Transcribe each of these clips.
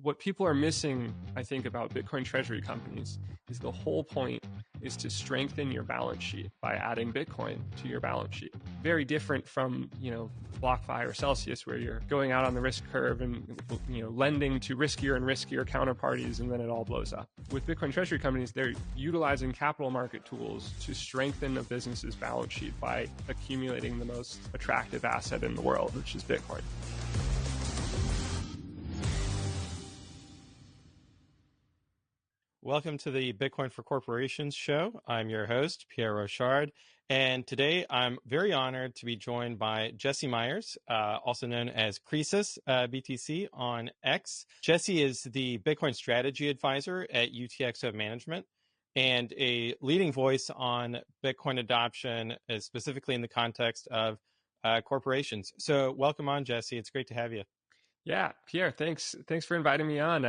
what people are missing, I think, about Bitcoin treasury companies is the whole point is to strengthen your balance sheet by adding Bitcoin to your balance sheet. Very different from, BlockFi or Celsius, where you're going out on the risk curve and, lending to riskier and riskier counterparties, and then it all blows up. With Bitcoin treasury companies, they're utilizing capital market tools to strengthen a business's balance sheet by accumulating the most attractive asset in the world, which is Bitcoin. Welcome to the Bitcoin for Corporations show. I'm your host, Pierre Rochard, and today I'm very honored to be joined by Jesse Myers, also known as Croesus BTC on X. Jesse is the Bitcoin strategy advisor at UTXO Management and a leading voice on Bitcoin adoption, specifically in the context of corporations. So welcome on, Jesse. It's great to have you. Yeah, Pierre, thanks for inviting me on.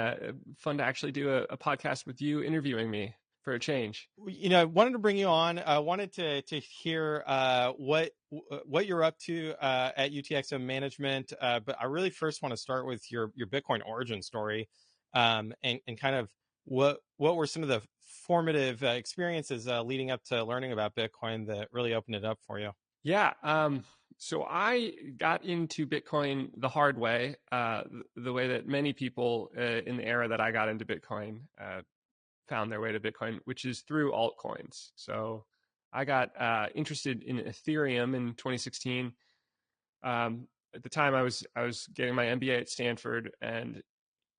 Fun to actually do a podcast with you, interviewing me for a change. I wanted to bring you on. I wanted to hear what you're up to at UTXO Management, but I really first want to start with your Bitcoin origin story, and kind of what were some of the formative experiences leading up to learning about Bitcoin that really opened it up for you. Yeah. So I got into Bitcoin the hard way, the way that many people in the era that I got into Bitcoin found their way to Bitcoin, which is through altcoins. So I got interested in Ethereum in 2016. At the time, I was getting my MBA at Stanford, and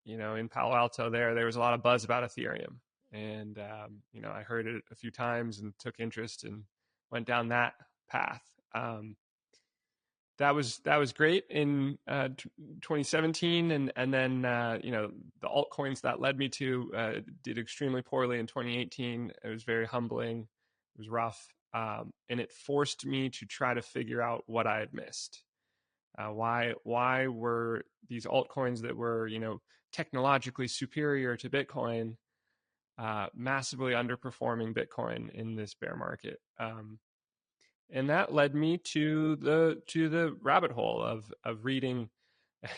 in Palo Alto, there was a lot of buzz about Ethereum, and I heard it a few times and took interest and went down that path. That was great in 2017, and then the altcoins that led me to did extremely poorly in 2018. It was very humbling. It was rough, and it forced me to try to figure out what I had missed. Why were these altcoins that were technologically superior to Bitcoin massively underperforming Bitcoin in this bear market? And that led me to the rabbit hole of reading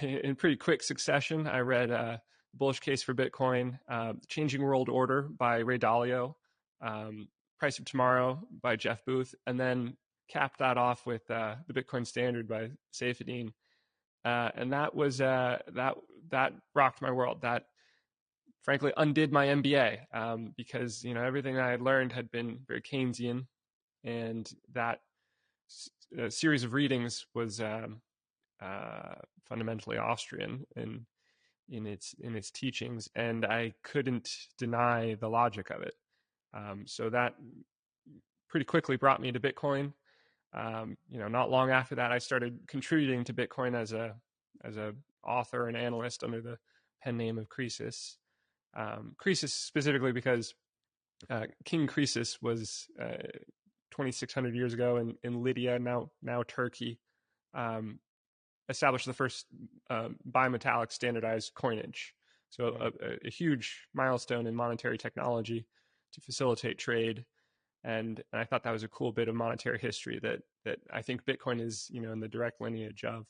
in pretty quick succession. I read Bullish Case for Bitcoin, Changing World Order by Ray Dalio, Price of Tomorrow by Jeff Booth, and then capped that off with the Bitcoin Standard by Saifedean. And that was that rocked my world. That frankly undid my MBA because everything I had learned had been very Keynesian, and that series of readings was fundamentally Austrian in its teachings, and I couldn't deny the logic of it. So that pretty quickly brought me to Bitcoin. Not long after that, I started contributing to Bitcoin as a author and analyst under the pen name of Croesus. Croesus specifically because King Croesus was 2,600 years ago in Lydia, now Turkey, established the first bimetallic standardized coinage. So a huge milestone in monetary technology to facilitate trade. And I thought that was a cool bit of monetary history that I think Bitcoin is, in the direct lineage of.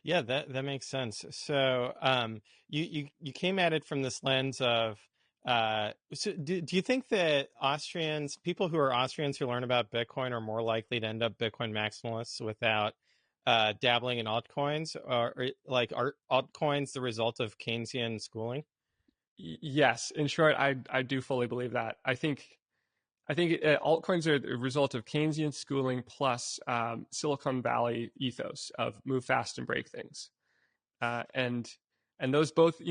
Yeah, that makes sense. So you came at it from this lens of so do you think that people who are Austrians who learn about Bitcoin are more likely to end up Bitcoin maximalists without dabbling in altcoins, or like are altcoins the result of Keynesian schooling? Yes, in short, I do fully believe that. I think altcoins are the result of Keynesian schooling plus Silicon Valley ethos of move fast and break things, and those both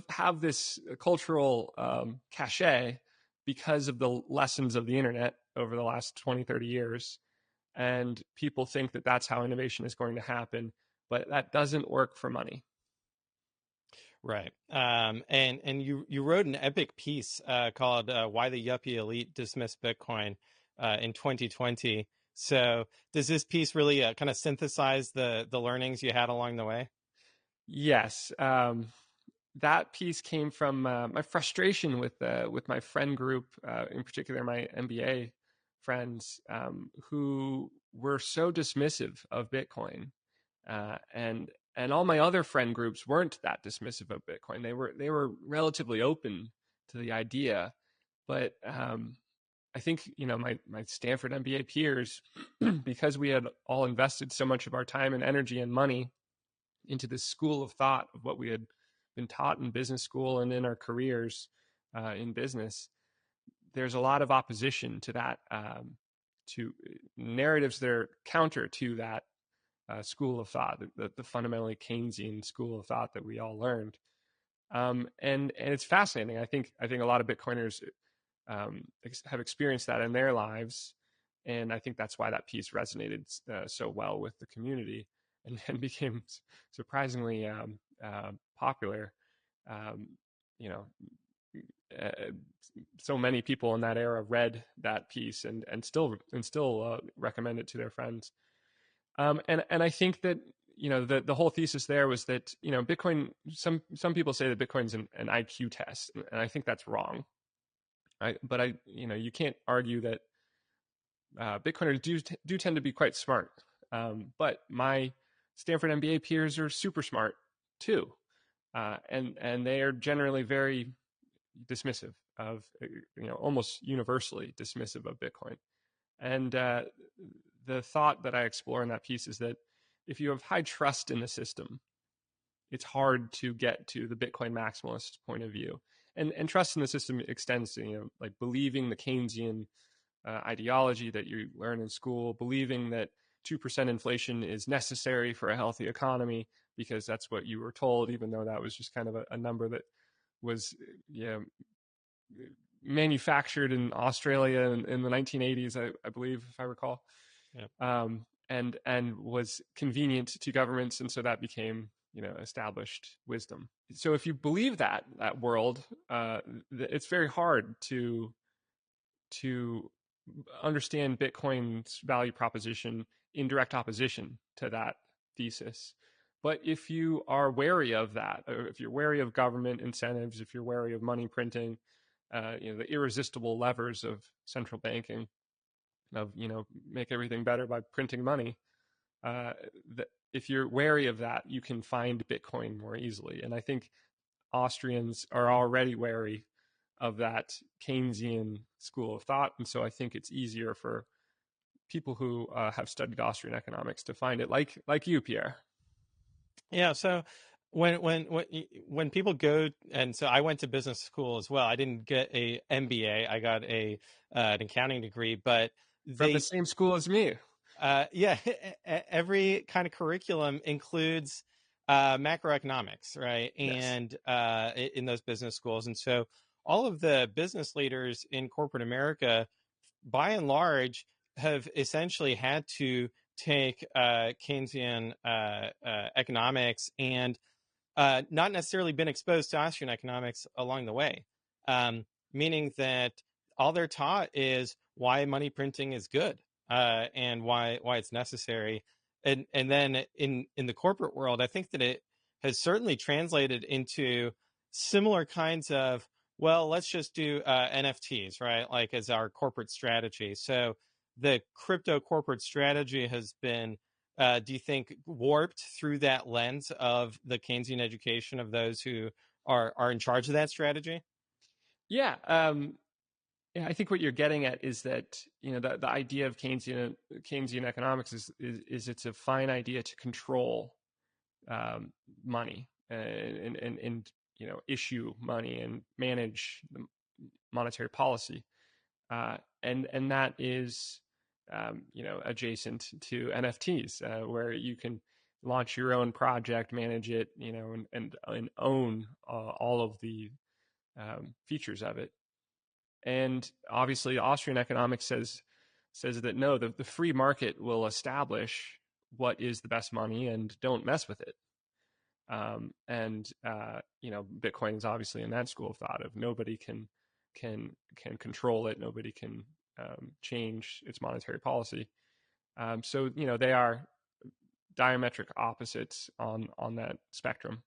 have this cultural cachet because of the lessons of the internet over the last 20, 30 years, and people think that that's how innovation is going to happen, but that doesn't work for money. Right. And you wrote an epic piece called Why the Yuppie Elite Dismissed Bitcoin in 2020. So does this piece really kind of synthesize the learnings you had along the way? Yes. That piece came from my frustration with my friend group, in particular my MBA friends, who were so dismissive of Bitcoin, and And all my other friend groups weren't that dismissive of Bitcoin. They were relatively open to the idea, but I think my Stanford MBA peers, because we had all invested so much of our time and energy and money into this school of thought of what we had been taught in business school and in our careers in business, there's a lot of opposition to that, to narratives that are counter to that school of thought, the fundamentally Keynesian school of thought that we all learned. And it's fascinating. I think a lot of Bitcoiners have experienced that in their lives, and I think that's why that piece resonated so well with the community and became surprisingly popular. You know, so many people in that era read that piece and still recommend it to their friends. And I think that the whole thesis there was that Bitcoin. Some people say that Bitcoin's an IQ test, and I think that's wrong. But you can't argue that Bitcoiners do tend to be quite smart. But my Stanford MBA peers are super smart too, and they are generally very dismissive of, almost universally dismissive of Bitcoin. And the thought that I explore in that piece is that if you have high trust in the system, it's hard to get to the Bitcoin maximalist point of view. And trust in the system extends to, like believing the Keynesian ideology that you learn in school, believing that 2% inflation is necessary for a healthy economy because that's what you were told, even though that was just kind of a number that was manufactured in Australia in the 1980s, I believe, if I recall. Yeah. And was convenient to governments, and so that became established wisdom. So if you believe that world, it's very hard to understand Bitcoin's value proposition in direct opposition to that thesis. But if you are wary of that, or if you're wary of government incentives, if you're wary of money printing, the irresistible levers of central banking, of make everything better by printing money, if you're wary of that, you can find Bitcoin more easily. And I think Austrians are already wary of that Keynesian school of thought, and so I think it's easier for people who have studied Austrian economics to find it, like you, Pierre. Yeah. So when people go, and so I went to business school as well. I didn't get a MBA. I got an accounting degree, but from the same school as me. Yeah, every kind of curriculum includes macroeconomics, right? Yes. And in those business schools, and so all of the business leaders in corporate America, by and large, have essentially had to take Keynesian economics and not necessarily been exposed to Austrian economics along the way, meaning that all they're taught is why money printing is good and why it's necessary. And then in the corporate world, I think that it has certainly translated into similar kinds of, well, let's just do NFTs, right? Like as our corporate strategy. So the crypto corporate strategy has been, do you think, warped through that lens of the Keynesian education of those who are in charge of that strategy? Yeah. Yeah, I think what you're getting at is that the idea of Keynesian economics is it's a fine idea to control money and issue money and manage the monetary policy, and that is adjacent to NFTs, where you can launch your own project, manage it, and own all of the features of it. And obviously, Austrian economics says that no, the free market will establish what is the best money, and don't mess with it. Bitcoin is obviously in that school of thought of nobody can control it, nobody can change its monetary policy. So they are diametric opposites on that spectrum.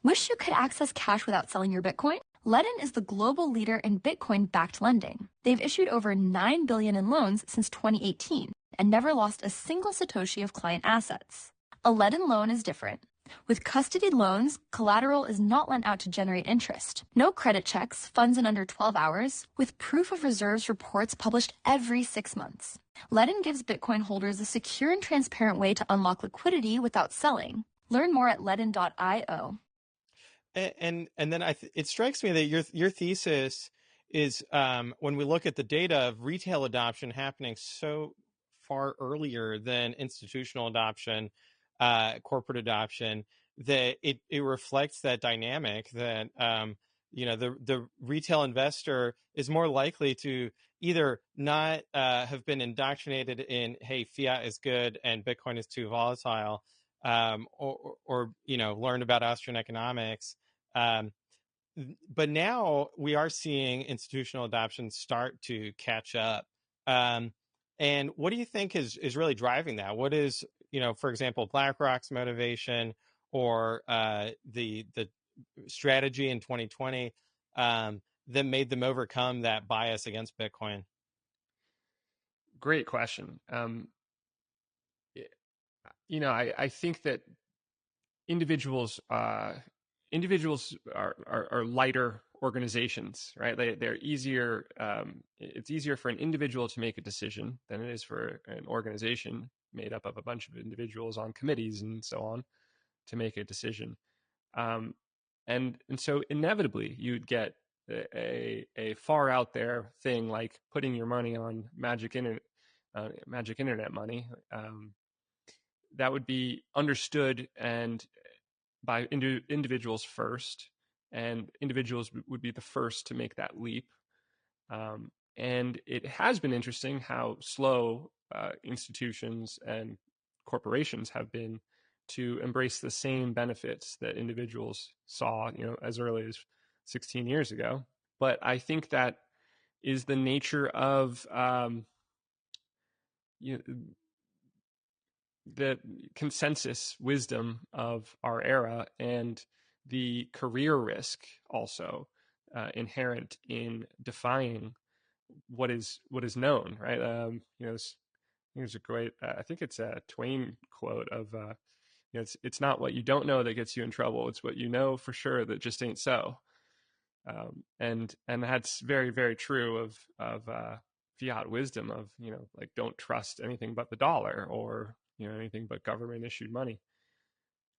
Wish you could access cash without selling your Bitcoin? Ledn is the global leader in Bitcoin-backed lending. They've issued over $9 billion in loans since 2018 and never lost a single Satoshi of client assets. A Ledn loan is different. With custodied loans, collateral is not lent out to generate interest. No credit checks, funds in under 12 hours, with proof of reserves reports published every 6 months. Ledn gives Bitcoin holders a secure and transparent way to unlock liquidity without selling. Learn more at ledn.io. And then it strikes me that your thesis is when we look at the data of retail adoption happening so far earlier than institutional adoption, corporate adoption, that it reflects that dynamic that the retail investor is more likely to either not have been indoctrinated in, hey, fiat is good and Bitcoin is too volatile, or learn about Austrian economics. But now we are seeing institutional adoption start to catch up. And what do you think is really driving that? What is, for example, BlackRock's motivation, or the strategy in 2020 that made them overcome that bias against Bitcoin? Great question. I think that individuals are lighter organizations, right? They're easier. It's easier for an individual to make a decision than it is for an organization made up of a bunch of individuals on committees and so on to make a decision. And so inevitably you'd get a far out there thing like putting your money on magic internet money. That would be understood and by individuals first, and individuals would be the first to make that leap. And it has been interesting how slow institutions and corporations have been to embrace the same benefits that individuals saw, as early as 16 years ago. But I think that is the nature of the consensus wisdom of our era, and the career risk also inherent in defying what is known, right? There's a great, I think it's a Twain quote of, it's not what you don't know that gets you in trouble; it's what you know for sure that just ain't so. And that's very, very true of fiat wisdom of, like, don't trust anything but the dollar, or anything but government issued money.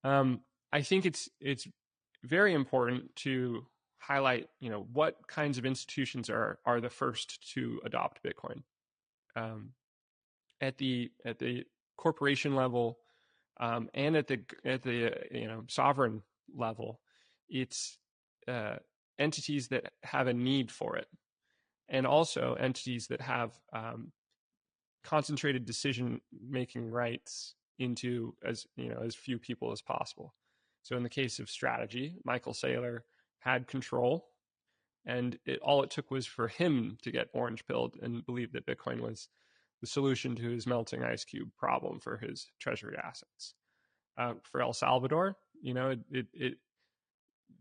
I think it's very important to highlight, what kinds of institutions are the first to adopt Bitcoin. At the corporation level, and at the sovereign level, it's entities that have a need for it, and also entities that have concentrated decision-making rights into as few people as possible. So in the case of Strategy, Michael Saylor had control, and all it took was for him to get orange-pilled and believe that Bitcoin was the solution to his melting ice cube problem for his treasury assets. For El Salvador,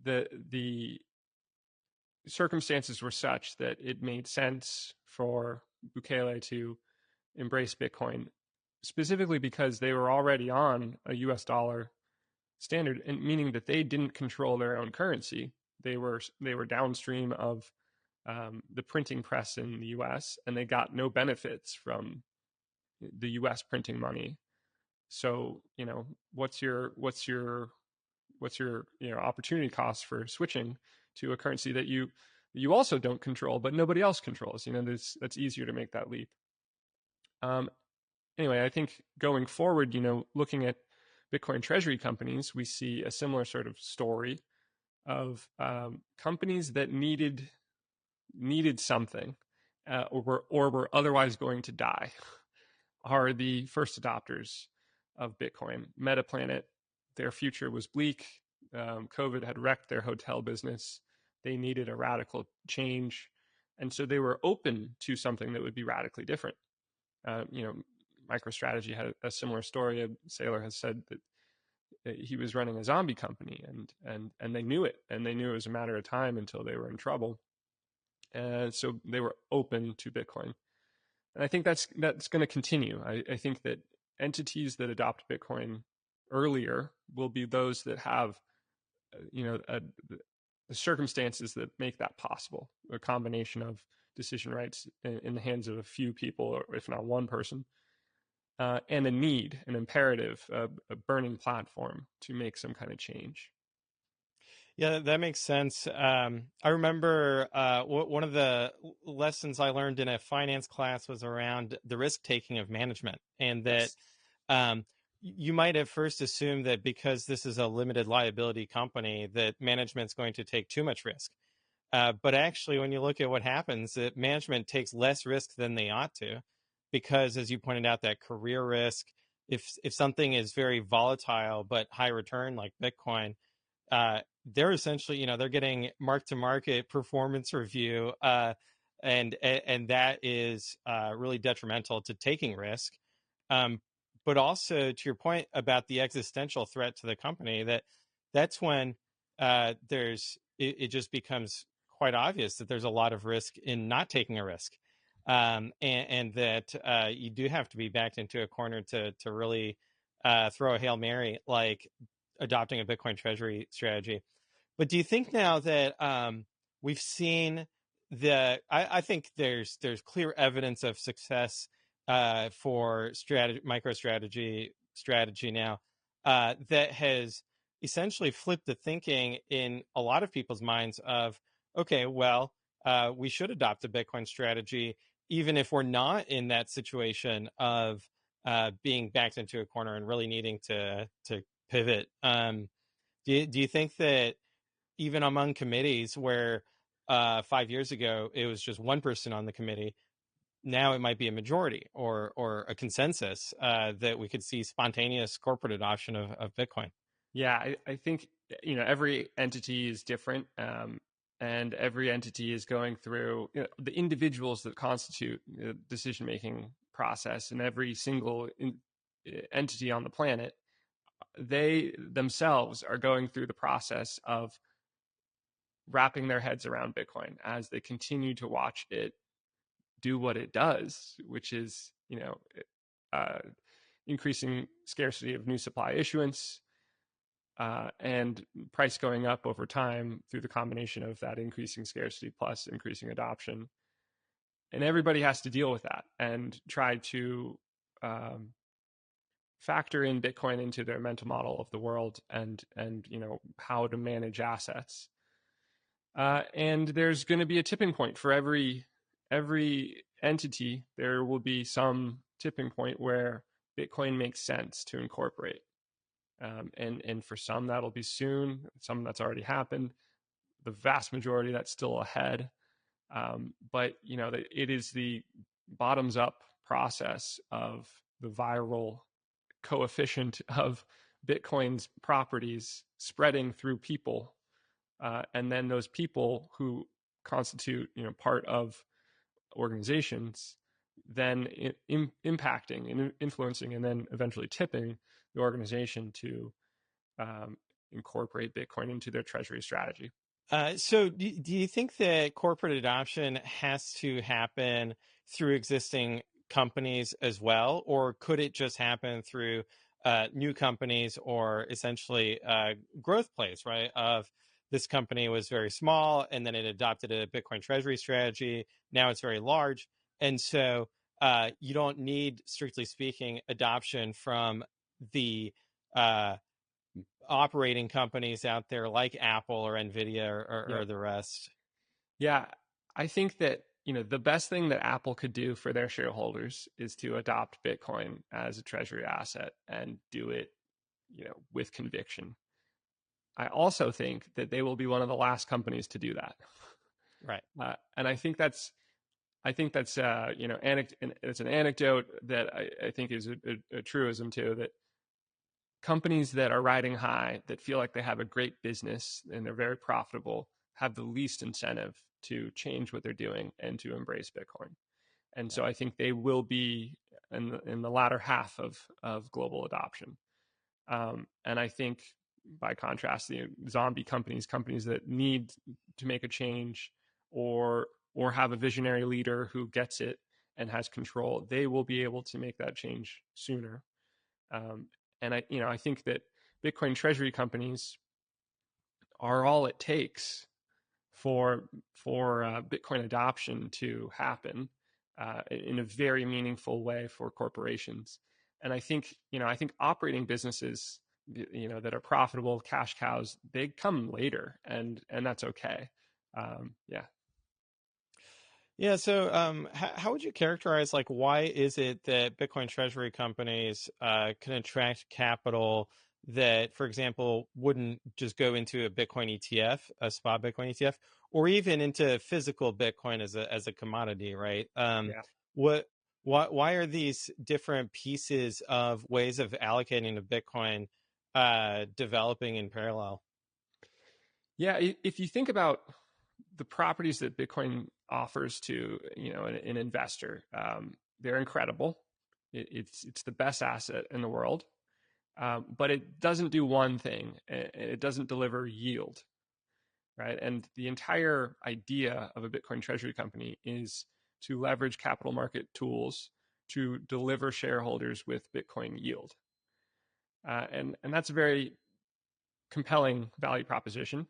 the circumstances were such that it made sense for Bukele to embrace Bitcoin, specifically because they were already on a US dollar standard, and meaning that they didn't control their own currency. They were downstream of the printing press in the US, and they got no benefits from the US printing money. So, what's your opportunity cost for switching to a currency that you also don't control, but nobody else controls? That's easier to make that leap. Anyway, I think going forward, looking at Bitcoin treasury companies, we see a similar sort of story of companies that needed something, or were otherwise going to die, are the first adopters of Bitcoin. MetaPlanet, their future was bleak. COVID had wrecked their hotel business. They needed a radical change, and so they were open to something that would be radically different. MicroStrategy had a similar story. Saylor has said that he was running a zombie company, and they knew it, and they knew it was a matter of time until they were in trouble. And so they were open to Bitcoin. And I think that's going to continue. I think that entities that adopt Bitcoin earlier will be those that have, the circumstances that make that possible. A combination of decision rights in the hands of a few people, or if not one person, and a need, an imperative, a burning platform to make some kind of change. Yeah, that makes sense. I remember one of the lessons I learned in a finance class was around the risk taking of management, and that Yes. you might at first assume that because this is a limited liability company, that management's going to take too much risk. But actually, when you look at what happens, that management takes less risk than they ought to, because as you pointed out, that career risk, if something is very volatile but high return like Bitcoin, they're essentially, they're getting mark to market performance review, and that is really detrimental to taking risk. Um, but also to your point about the existential threat to the company, that's when it just becomes quite obvious that there's a lot of risk in not taking a risk, and that you do have to be backed into a corner to really throw a Hail Mary like adopting a Bitcoin treasury strategy. But do you think now that we've seen I think there's clear evidence of success for MicroStrategy strategy now that has essentially flipped the thinking in a lot of people's minds of, okay, well, we should adopt a Bitcoin strategy even if we're not in that situation of being backed into a corner and really needing to pivot. Do you think that even among committees where 5 years ago it was just one person on the committee, now it might be a majority or a consensus that we could see spontaneous corporate adoption of Bitcoin? Yeah, I think every entity is different, and every entity is going through the individuals that constitute the decision-making process, and every single entity on the planet, they themselves are going through the process of wrapping their heads around Bitcoin as they continue to watch it do what it does, which is uh, increasing scarcity of new supply issuance, and price going up over time through the combination of that increasing scarcity plus increasing adoption. And everybody has to deal with that and try to factor in Bitcoin into their mental model of the world, and how to manage assets. And there's going to be a tipping point for every entity. There will be some tipping point where Bitcoin makes sense to incorporate. And for some that'll be soon, some that's already happened, the vast majority that's still ahead. But it is the bottoms up process of the viral coefficient of Bitcoin's properties spreading through people, and then those people who constitute part of organizations then impacting and influencing and then eventually tipping the organization to incorporate Bitcoin into their treasury strategy. So do you think that corporate adoption has to happen through existing companies as well, or could it just happen through new companies or essentially growth plays, right? Of this company was very small and then it adopted a Bitcoin treasury strategy. Now it's very large. And so you don't need, strictly speaking, adoption from the operating companies out there like Apple or Nvidia or the rest. Yeah, I think that the best thing that Apple could do for their shareholders is to adopt Bitcoin as a treasury asset and do it with conviction. I also think that they will be one of the last companies to do that. Right. And I think that's it's an anecdote that I think is a truism too, that companies that are riding high, that feel like they have a great business and they're very profitable, have the least incentive to change what they're doing and to embrace Bitcoin. And so I think they will be in the latter half of global adoption. And I think, by contrast, the zombie companies that need to make a change, or have a visionary leader who gets it and has control, they will be able to make that change sooner. And I think that Bitcoin treasury companies are all it takes for Bitcoin adoption to happen in a very meaningful way for corporations. And I think operating businesses, that are profitable, cash cows, they come later, and that's okay. Yeah. Yeah. So, how would you characterize, like, why is it that Bitcoin treasury companies can attract capital that, for example, wouldn't just go into a Bitcoin ETF, a spot Bitcoin ETF, or even into physical Bitcoin as a commodity, right? Yeah. What, why are these different pieces of ways of allocating to Bitcoin developing in parallel? Yeah. If you think about the properties that Bitcoin offers to an investor, they're incredible. It's the best asset in the world, but it doesn't do one thing. It doesn't deliver yield, right? And the entire idea of a Bitcoin treasury company is to leverage capital market tools to deliver shareholders with Bitcoin yield, and that's a very compelling value proposition.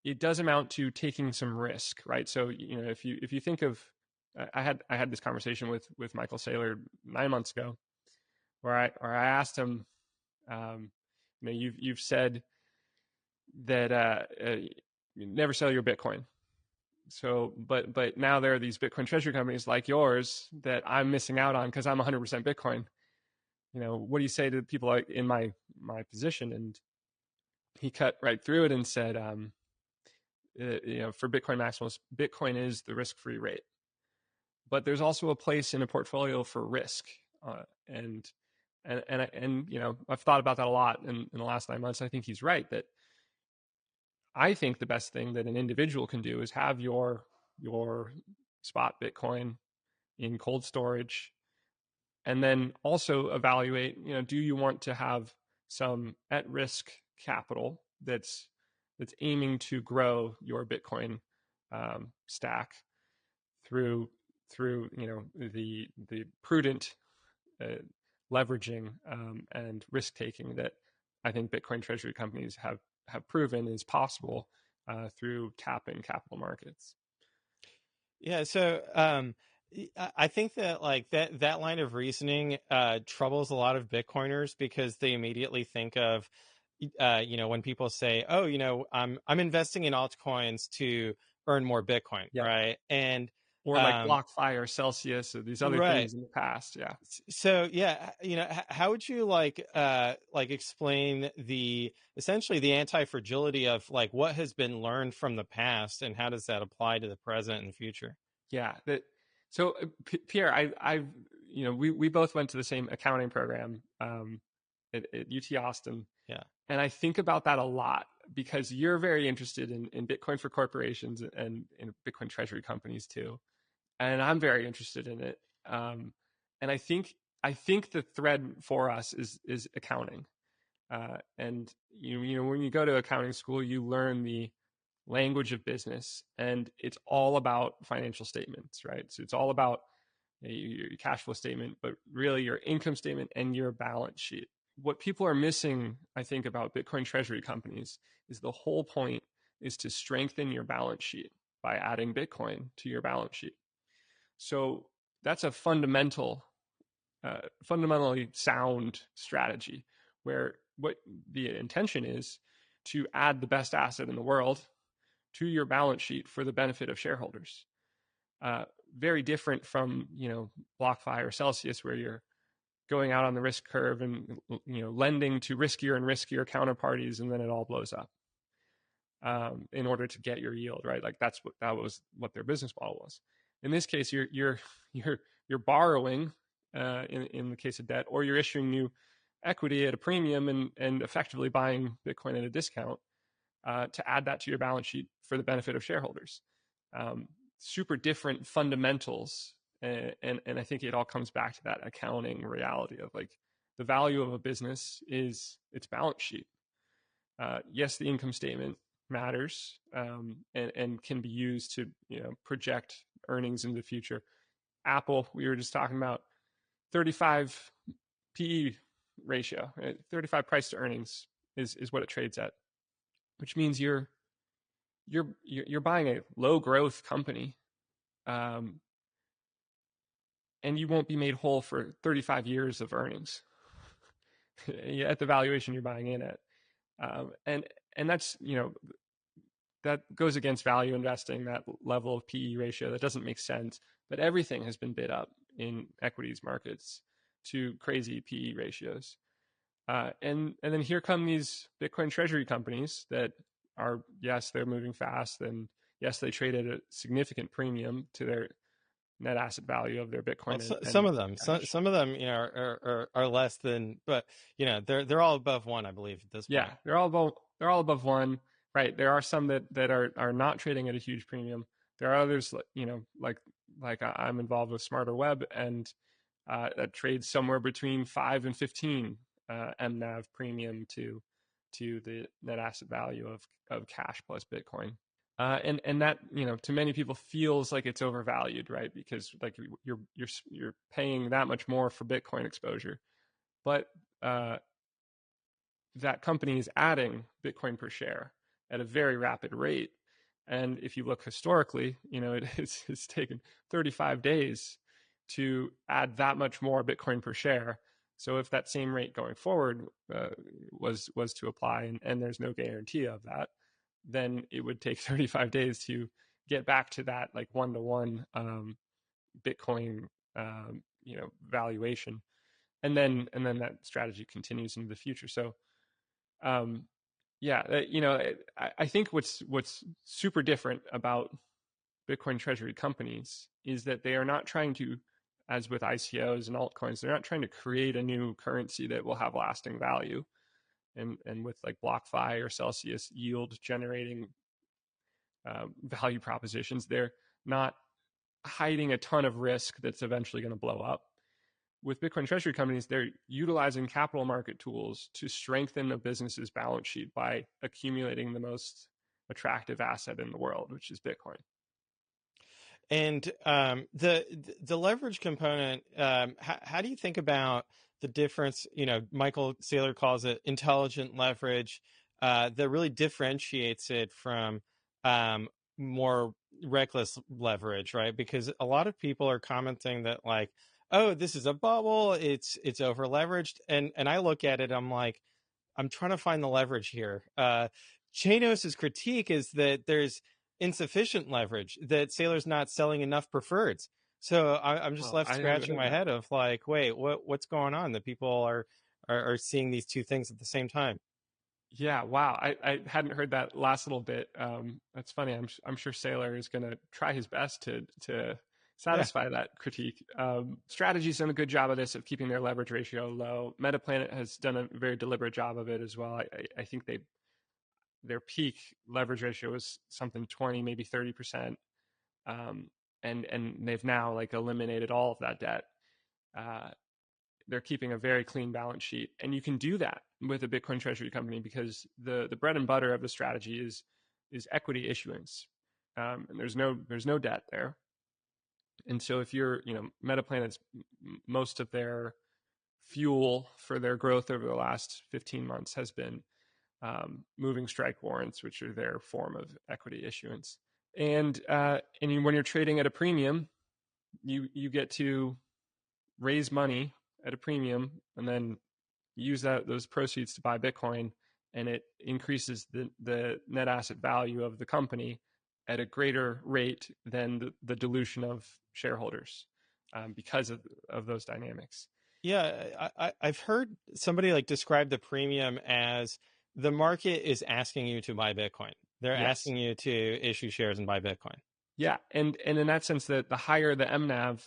It does amount to taking some risk, right? So if you think of, I had this conversation with Michael Saylor 9 months ago, where I asked him, you've said that you never sell your Bitcoin. So, but now there are these Bitcoin treasury companies like yours that I'm missing out on because I'm 100% Bitcoin. What do you say to people like in my position? And he cut right through it and said, for Bitcoin maximalists, Bitcoin is the risk-free rate, but there's also a place in a portfolio for risk, and I've thought about that a lot in the last 9 months. I think he's right that I think the best thing that an individual can do is have your spot Bitcoin in cold storage, and then also evaluate, do you want to have some at-risk capital that's aiming to grow your Bitcoin stack through the prudent uh, leveraging and risk taking that I think Bitcoin treasury companies have proven is possible through tapping capital markets. Yeah, so I think that, like, that line of reasoning troubles a lot of Bitcoiners because they immediately think of when people say, "Oh, I'm investing in altcoins to earn more Bitcoin," Yeah. right? And Or like BlockFi or Celsius or these other right. things in the past. Yeah. So yeah, how would you like explain essentially the anti-fragility of, like, what has been learned from the past, and how does that apply to the present and future? Yeah. So Pierre, we both went to the same accounting program at UT Austin. Yeah. And I think about that a lot because you're very interested in Bitcoin for corporations and in Bitcoin treasury companies too. And I'm very interested in it. And I think the thread for us is accounting. And when you go to accounting school, you learn the language of business, and it's all about financial statements, right? So it's all about your cash flow statement, but really your income statement and your balance sheet. What people are missing, I think, about Bitcoin treasury companies is the whole point is to strengthen your balance sheet by adding Bitcoin to your balance sheet. So that's a fundamentally sound strategy where what the intention is to add the best asset in the world to your balance sheet for the benefit of shareholders. Very different from BlockFi or Celsius, where you're going out on the risk curve and lending to riskier and riskier counterparties, and then it all blows up in order to get your yield, right? Like that was what their business model was. In this case, you're borrowing in the case of debt, or you're issuing new equity at a premium and effectively buying Bitcoin at a discount to add that to your balance sheet for the benefit of shareholders. Super different fundamentals, and I think it all comes back to that accounting reality of, like, the value of a business is its balance sheet. Yes, the income statement matters, and can be used to project earnings into the future. Apple, we were just talking about 35 PE ratio. 35 price to earnings is what it trades at, which means you're buying a low growth company, and you won't be made whole for 35 years of earnings at the valuation you're buying in at. And that's, that goes against value investing, that level of PE ratio. That doesn't make sense. But everything has been bid up in equities markets to crazy PE ratios. And then here come these Bitcoin treasury companies that are, yes, they're moving fast, and yes, they trade at a significant premium to their net asset value of their Bitcoin. Well, some of them, some of them, are less than, but they're all above one, I believe, at this point. Yeah, they're all above one, right? There are some that are not trading at a huge premium. There are others, like I'm involved with Smarter Web, and that trades somewhere between 5 and 15 MNAV premium to the net asset value of cash plus Bitcoin. And that, to many people feels like it's overvalued, right? Because like you're paying that much more for Bitcoin exposure, but that company is adding Bitcoin per share at a very rapid rate. And if you look historically, it's taken 35 days to add that much more Bitcoin per share. So if that same rate going forward was to apply, and there's no guarantee of that, then it would take 35 days to get back to that like 1-to-1 Bitcoin valuation, and then that strategy continues into the future. So I think what's super different about Bitcoin treasury companies is that they are not trying to, as with ICOs and altcoins, they're not trying to create a new currency that will have lasting value. And with like BlockFi or Celsius yield generating value propositions, they're not hiding a ton of risk that's eventually going to blow up. With Bitcoin treasury companies, they're utilizing capital market tools to strengthen a business's balance sheet by accumulating the most attractive asset in the world, which is Bitcoin. And the leverage component, how do you think about the difference? Michael Saylor calls it intelligent leverage, that really differentiates it from more reckless leverage, right? Because a lot of people are commenting that like, oh, this is a bubble, it's over leveraged, and I look at it, I'm like, I'm trying to find the leverage here. Chanos's critique is that there's insufficient leverage, that Saylor's not selling enough preferreds. So I'm just left scratching my head of like, wait, what's going on? That people are seeing these two things at the same time. Yeah, wow. I hadn't heard that last little bit. That's funny. I'm sure Saylor is going to try his best to satisfy that critique. Strategy's done a good job of this, of keeping their leverage ratio low. MetaPlanet has done a very deliberate job of it as well. I think their peak leverage ratio was something 20, maybe 30%. And they've now like eliminated all of that debt. They're keeping a very clean balance sheet, and you can do that with a Bitcoin treasury company because the bread and butter of the strategy is equity issuance, and there's no debt there. And so if you're, MetaPlanet's, most of their fuel for their growth over the last 15 months has been moving strike warrants, which are their form of equity issuance. And when you're trading at a premium, you get to raise money at a premium and then use those proceeds to buy Bitcoin, and it increases the net asset value of the company at a greater rate than the dilution of shareholders, because of those dynamics. Yeah, I've heard somebody like describe the premium as the market is asking you to buy Bitcoin. They're asking you to issue shares and buy Bitcoin. Yeah, and in that sense, that the higher the MNAV,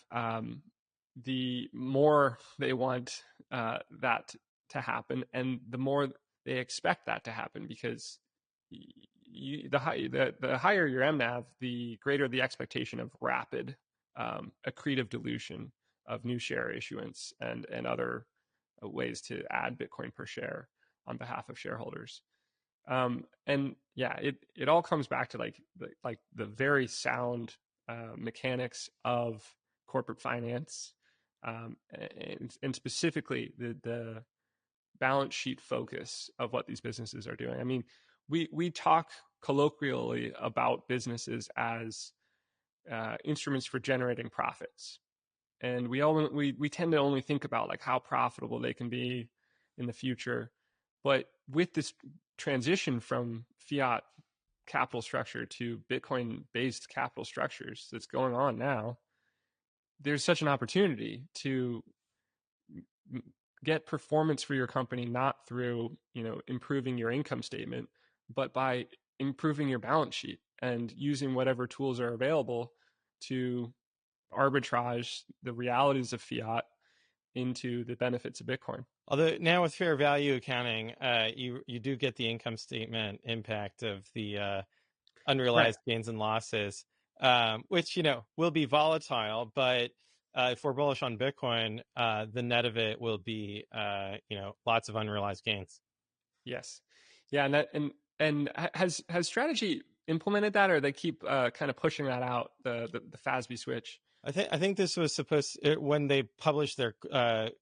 the more they want that to happen, and the more they expect that to happen, because the higher your MNAV, the greater the expectation of rapid accretive dilution of new share issuance and other ways to add Bitcoin per share on behalf of shareholders. And yeah, it all comes back to like the very sound mechanics of corporate finance, and specifically the balance sheet focus of what these businesses are doing. I mean, we talk colloquially about businesses as instruments for generating profits, and we tend to only think about like how profitable they can be in the future. But with this transition from fiat capital structure to Bitcoin based capital structures that's going on now, there's such an opportunity to get performance for your company, not through, improving your income statement, but by improving your balance sheet and using whatever tools are available to arbitrage the realities of fiat into the benefits of Bitcoin. Although now with fair value accounting, you do get the income statement impact of the unrealized gains and losses, which will be volatile. But if we're bullish on Bitcoin, the net of it will be lots of unrealized gains. Yes, yeah, and has Strategy implemented that, or they keep kind of pushing that out, the FASB switch? I think this was when they published their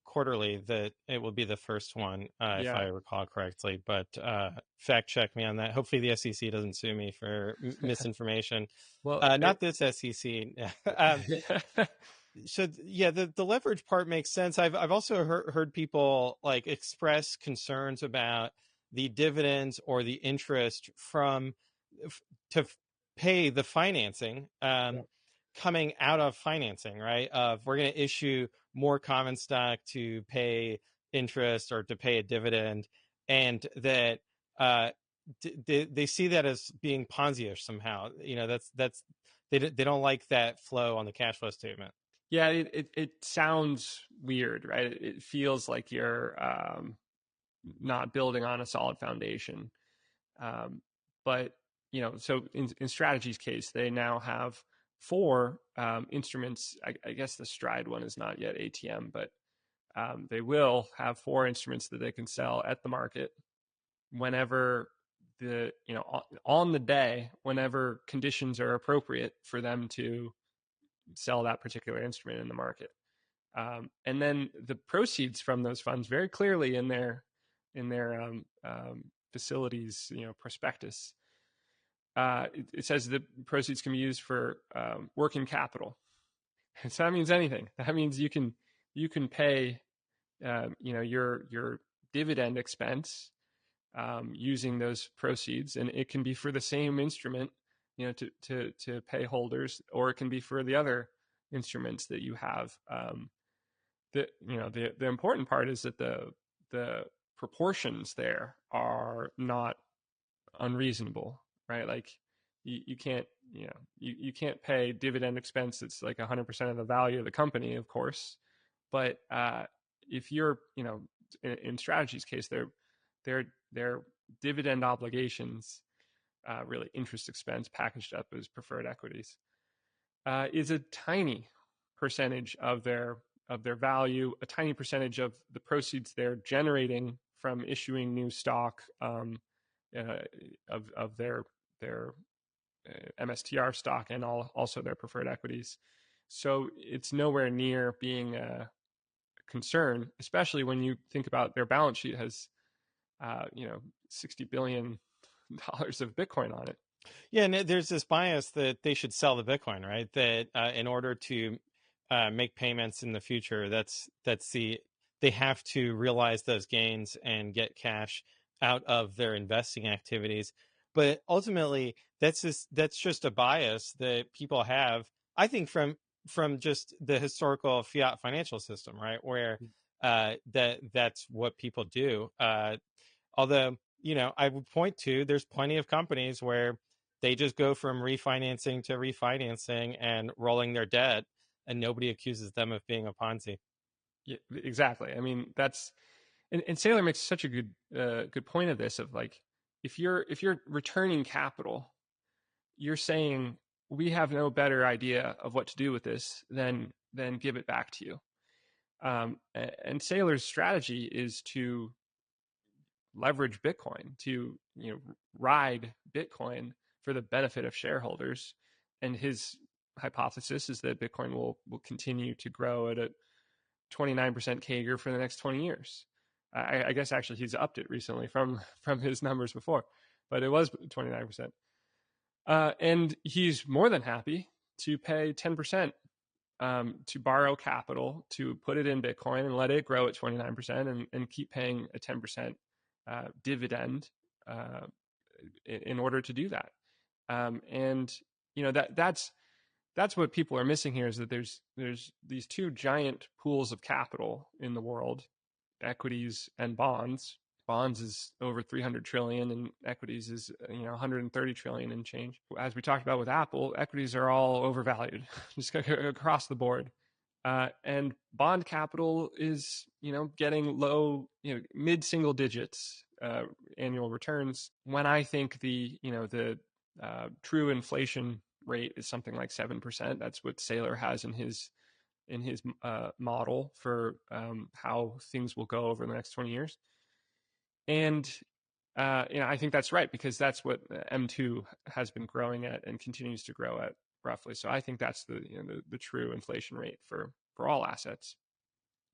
quarterly, that it will be the first one, if I recall correctly. But fact check me on that. Hopefully the SEC doesn't sue me for misinformation. Well, not this SEC. So yeah, the leverage part makes sense. I've also heard people like express concerns about the dividends or the interest from to pay the financing. Coming out of financing, right? Of we're going to issue more common stock to pay interest or to pay a dividend, and that they see that as being Ponzi-ish somehow. That's they don't like that flow on the cash flow statement. Yeah, it sounds weird, right? It feels like you're not building on a solid foundation. But so in Strategy's case, they now have 4 instruments. I guess the Stride one is not yet ATM, but they will have 4 instruments that they can sell at the market whenever on the day, whenever conditions are appropriate for them to sell that particular instrument in the market. And then the proceeds from those funds, very clearly in their facilities, prospectus, it says the proceeds can be used for working capital. And so that means anything. That means you can pay your dividend expense using those proceeds, and it can be for the same instrument, to pay holders, or it can be for the other instruments that you have. The important part is that the proportions there are not unreasonable, right? Like you can't you can't pay dividend expense that's like 100% of the value of the company, of course, but if you're in Strategy's case, their dividend obligations, really interest expense packaged up as preferred equities, is a tiny percentage of their value, a tiny percentage of the proceeds they're generating from issuing new stock, of their MSTR stock, and also their preferred equities. So it's nowhere near being a concern, especially when you think about their balance sheet has $60 billion of Bitcoin on it. Yeah, and there's this bias that they should sell the Bitcoin, right? That in order to make payments in the future, they have to realize those gains and get cash out of their investing activities. But ultimately, that's just a bias that people have, I think, from just the historical fiat financial system, right? Where that's what people do. Although, I would point to, there's plenty of companies where they just go from refinancing to refinancing and rolling their debt, and nobody accuses them of being a Ponzi. Yeah, exactly. I mean, that's and Saylor makes such a good point of this, of like, if you're returning capital, you're saying we have no better idea of what to do with this than give it back to you. And Saylor's strategy is to leverage Bitcoin, to ride Bitcoin for the benefit of shareholders. And his hypothesis is that Bitcoin will continue to grow at a 29% CAGR for the next 20 years. I guess actually he's upped it recently from his numbers before, but it was 29%. And he's more than happy to pay 10% to borrow capital to put it in Bitcoin and let it grow at 29% and keep paying a 10% dividend in order to do that. And that's what people are missing here, is that there's these two giant pools of capital in the world, equities and bonds. Bonds is over 300 trillion and equities is 130 trillion and change. As we talked about with Apple, equities are all overvalued just across the board. And bond capital is getting low, mid-single digits annual returns, when I think the true inflation rate is something like 7%. That's what Saylor has in his model for how things will go over the next 20 years. And I think that's right, because that's what M2 has been growing at and continues to grow at roughly. So I think that's the true inflation rate for all assets.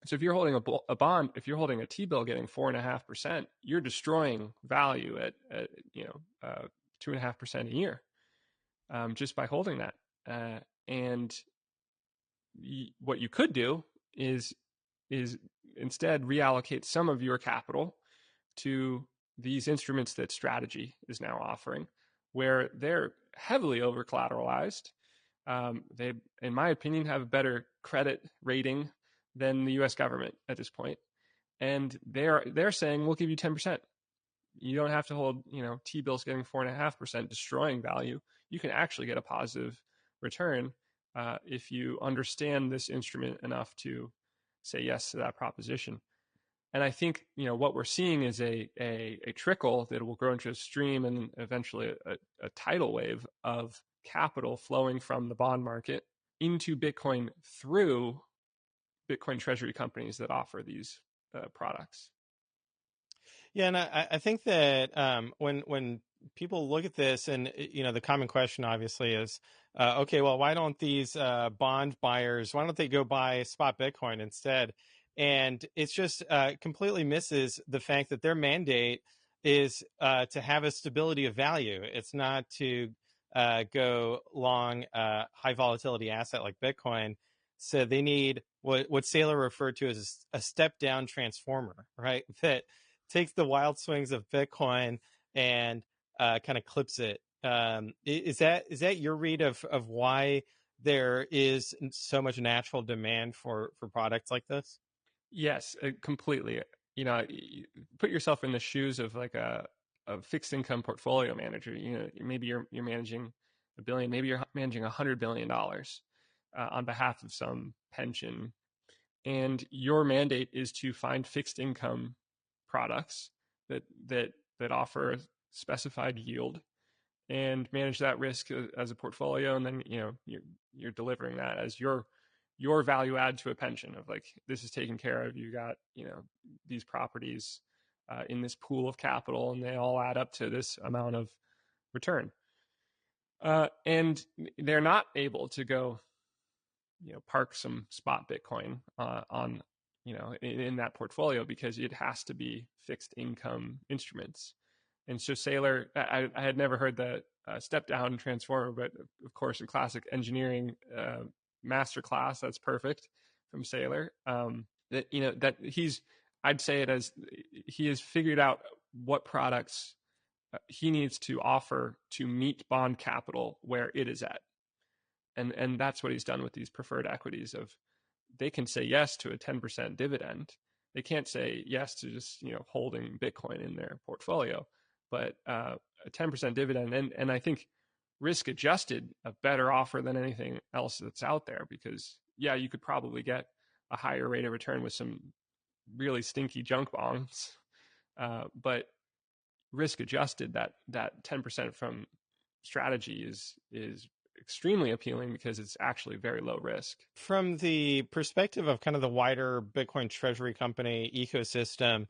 So if you're holding a bond, if you're holding a T-bill getting 4.5%, you're destroying value at 2.5% a year just by holding that. And what you could do is instead reallocate some of your capital to these instruments that Strategy is now offering, where they're heavily over collateralized. They, in my opinion, have a better credit rating than the U.S. government at this point, and they're saying we'll give you 10%. You don't have to hold T-bills getting 4.5%, destroying value. You can actually get a positive return if you understand this instrument enough to say yes to that proposition. And I think what we're seeing is a trickle that will grow into a stream and eventually a tidal wave of capital flowing from the bond market into Bitcoin through Bitcoin treasury companies that offer these products. Yeah, and I think that when people look at this, and the common question obviously is, okay, well, why don't these bond buyers, why don't they go buy spot Bitcoin instead? And it's just completely misses the fact that their mandate is to have a stability of value. It's not to go long high volatility asset like Bitcoin. So they need what Saylor referred to as a step down transformer, right? That takes the wild swings of Bitcoin and kind of clips it. Is that your read of why there is so much natural demand for products like this? Yes, completely. Put yourself in the shoes of like a fixed income portfolio manager. Maybe you're managing $1 billion, maybe you're managing $100 billion on behalf of some pension, and your mandate is to find fixed income products that offer specified yield and manage that risk as a portfolio, and then you're delivering that as your value add to a pension of like, this is taken care of. You got these properties in this pool of capital, and they all add up to this amount of return. And they're not able to go park some spot Bitcoin on in that portfolio, because it has to be fixed income instruments. And so Saylor, I had never heard the step down transformer, but of course in classic engineering master class, that's perfect from Saylor. That I'd say it as he has figured out what products he needs to offer to meet bond capital where it is at. And that's what he's done with these preferred equities. Of they can say yes to a 10% dividend. They can't say yes to just holding Bitcoin in their portfolio, but a 10% dividend, and I think risk adjusted, a better offer than anything else that's out there, because you could probably get a higher rate of return with some really stinky junk bonds, but risk adjusted, that 10% from Strategy is extremely appealing because it's actually very low risk. From the perspective of kind of the wider Bitcoin treasury company ecosystem,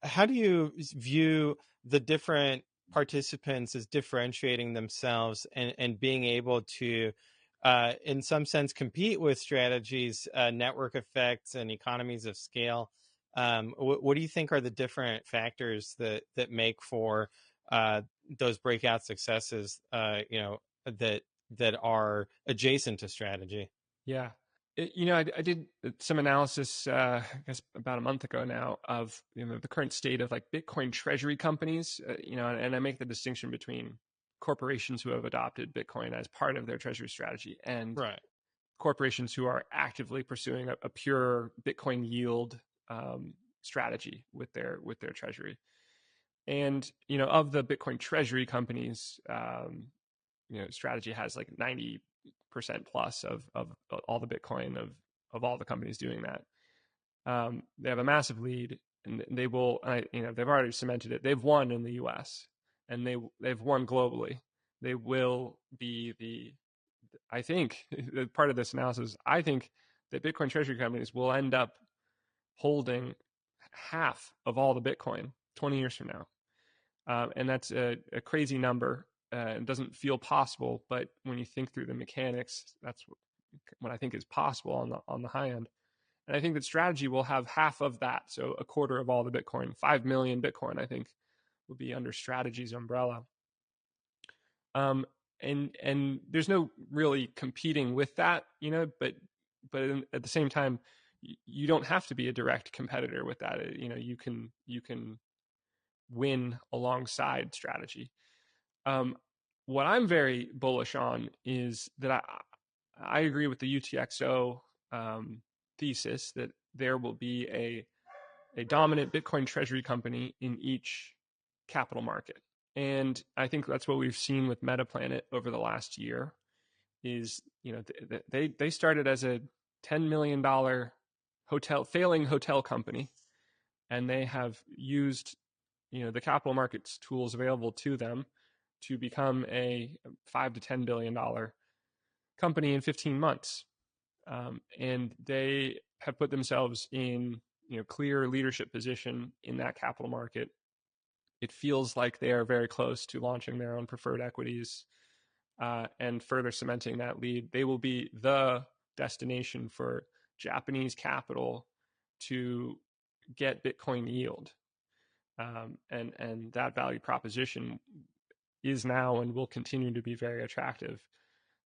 how do you view the different participants as differentiating themselves and being able to, in some sense, compete with Strategy's network effects and economies of scale What do you think are the different factors that make for those breakout successes? That are adjacent to strategy. Yeah. I did some analysis, I guess about a month ago now, of the current state of like Bitcoin treasury companies. And I make the distinction between corporations who have adopted Bitcoin as part of their treasury strategy and Right. corporations who are actively pursuing a pure Bitcoin yield strategy with their treasury. And of the Bitcoin treasury companies, strategy has like 90% plus of all the Bitcoin of all the companies doing that. They have a massive lead, and they will. They've already cemented it. They've won in the U.S. and they've won globally. They will be the. I think part of this analysis. I think that Bitcoin treasury companies will end up holding half of all the Bitcoin 20 years from now. And that's a crazy number. It doesn't feel possible, but when you think through the mechanics, that's what I think is possible on the high end. And I think that strategy will have half of that, so a quarter of all the Bitcoin, 5 million Bitcoin, I think, will be under strategy's umbrella. And there's no really competing with that, but at the same time, you don't have to be a direct competitor with that. You can win alongside strategy. What I'm very bullish on is that I agree with the UTXO thesis that there will be a dominant Bitcoin treasury company in each capital market. And I think that's what we've seen with MetaPlanet over the last year is, they started as a $10 million failing hotel company, and they have used, the capital markets tools available to them to become a $5 to $10 billion company in 15 months. And they have put themselves in clear leadership position in that capital market. It feels like they are very close to launching their own preferred equities and further cementing that lead. They will be the destination for Japanese capital to get Bitcoin yield. And that value proposition is now and will continue to be very attractive.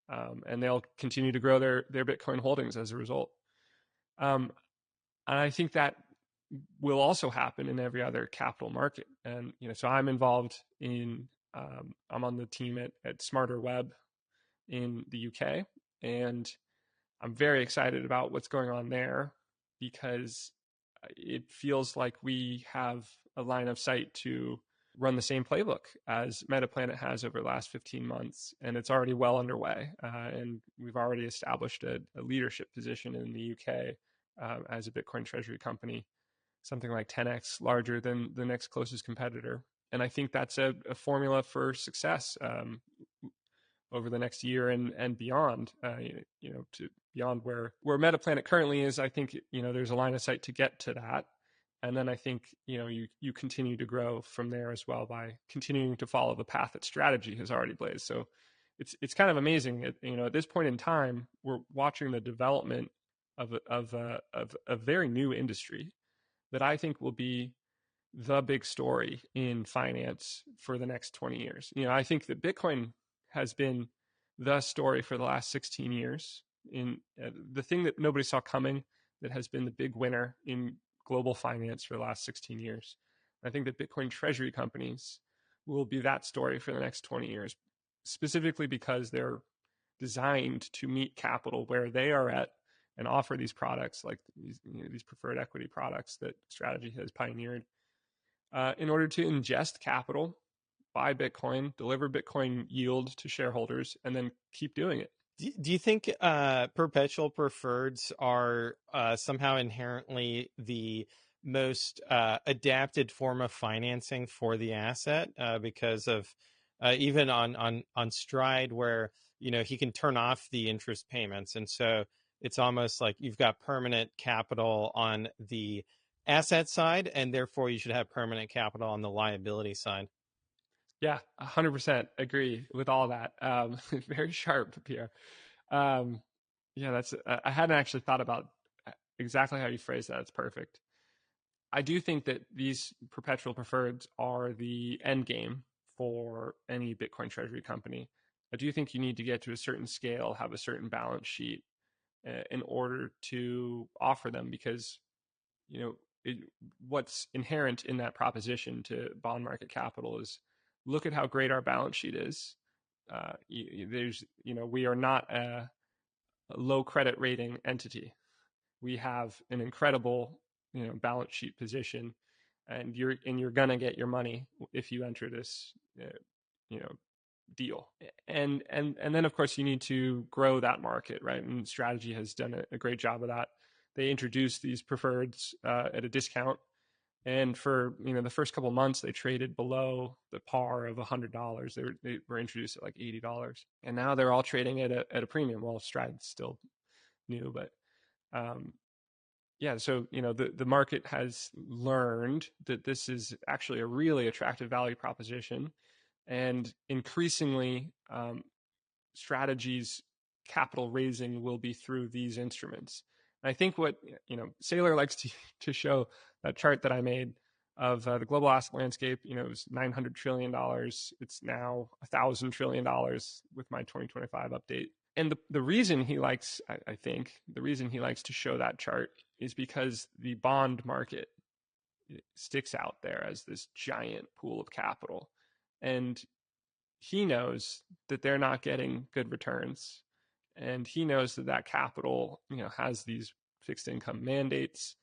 And they'll continue to grow their Bitcoin holdings as a result. And I think that will also happen in every other capital market. And, so I'm involved in, I'm on the team at Smarter Web in the UK. And I'm very excited about what's going on there because it feels like we have a line of sight to run the same playbook as MetaPlanet has over the last 15 months. And it's already well underway. And we've already established a leadership position in the UK as a Bitcoin treasury company, something like 10x larger than the next closest competitor. And I think that's a formula for success over the next year and beyond, to beyond where MetaPlanet currently is. I think, there's a line of sight to get to that. And then I think, you continue to grow from there as well by continuing to follow the path that strategy has already blazed. So it's kind of amazing. At this point in time, we're watching the development of a very new industry that I think will be the big story in finance for the next 20 years. I think that Bitcoin has been the story for the last 16 years in the thing that nobody saw coming, that has been the big winner in global finance for the last 16 years. I think that Bitcoin treasury companies will be that story for the next 20 years, specifically because they're designed to meet capital where they are at and offer these products like these preferred equity products that strategy has pioneered in order to ingest capital, buy Bitcoin, deliver Bitcoin yield to shareholders, and then keep doing it. Do you think perpetual preferreds are somehow inherently the most adapted form of financing for the asset because of even on Stride, where he can turn off the interest payments, and so it's almost like you've got permanent capital on the asset side, and therefore you should have permanent capital on the liability side. Yeah, 100% agree with all that. Very sharp, Pierre. Yeah, I hadn't actually thought about exactly how you phrase that. It's perfect. I do think that these perpetual preferreds are the end game for any Bitcoin treasury company. I do think you need to get to a certain scale, have a certain balance sheet in order to offer them, because what's inherent in that proposition to bond market capital is, look at how great our balance sheet is. We are not a low credit rating entity. We have an incredible balance sheet position, and you're gonna get your money if you enter this deal. And then of course you need to grow that market, right? And Strategy has done a great job of that. They introduced these preferreds at a discount, and for the first couple of months they traded below the par of $100. They were introduced at like $80, and now they're all trading at a premium. Well, Strat's still new, but yeah, so the market has learned that this is actually a really attractive value proposition, and increasingly Strategy's capital raising will be through these instruments. And I think what Saylor likes to show, that chart that I made of the global asset landscape. It was $900 trillion. It's now $1,000 trillion with my 2025 update. And the reason he likes, I think, the reason he likes to show that chart is because the bond market sticks out there as this giant pool of capital. And he knows that they're not getting good returns. And he knows that capital, has these fixed income mandates.